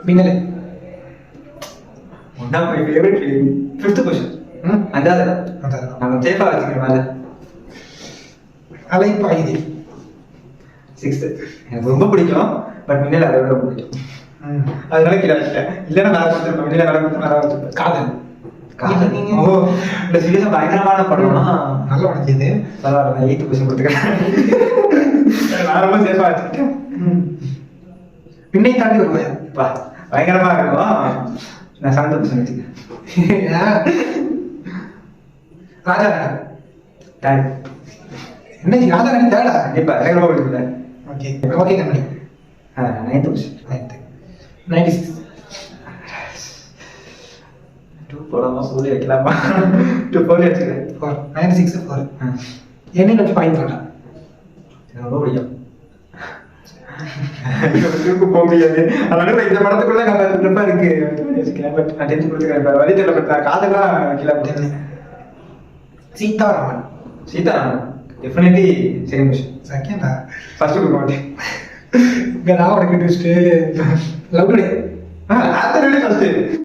மின்னல். One of my favourite film. 5th question. அந்தாத நம்ம சேஃபா வச்சுக்கிற மாதிரி. அலைப்பாயுதே. 6th எனக்கு ரொம்ப பிடிக்கும். பட் மின்னல் அதை விட ரொம்ப பிடிக்கும். அதனால கீழே வச்சுட்டேன். இல்லைன்னா மேலே கொடுத்துருப்பேன். மின்னல மேலே கொடுத்து மேலே வச்சுருப்பேன். காதல். ஓ இந்த சீரியஸா பயங்கரமான படம்னா நல்ல படம் இது. பரவாயில்ல, நான் 8th கொஸ்டின் கொடுத்துக்கிறேன். நான் ரொம்ப சேஃபா வச்சுக்கிட்டேன். பின்னை தாண்டி ஒரு பயம். பயங்கரமா இருக்கும். நான் 7th கொஸ்டின் வச்சுக்கிறேன். ராஜா டாடி. என்ன ராஜா ராணி தேடா? கண்டிப்பா எனக்கு ரொம்ப பிடிக்கும்ல. Okay okay company. 9th question. 96. 2 போடாம சொல்லி வைக்கலாமா? 2 போட்டு வச்சுக்கிறேன். 4. 96 4. என்ன நோக்கி பாயிண்ட் வேண்டாம். எனக்கு ரொம்ப பிடிக்கும். போக முடியாது. அதனால இந்த படத்துக்குள்ள நம்ம ட்ரிப்பா இருக்கு வச்சுக்கிறேன். பட் நான் 10th கொடுத்துக்கிறேன். வழி தெரியல. பட் காதெல்லாம் கீழே போட்டேன். Sitaraman. Sitaraman definitely second question. செகண்டா? ஃபர்ஸ்ட் கொடுக்க மாட்டேன். இங்க நான் உனக்கு ட்விஸ்ட் லவ் டுடே. ஆ, ஆத்தனோட ஃபர்ஸ்ட்.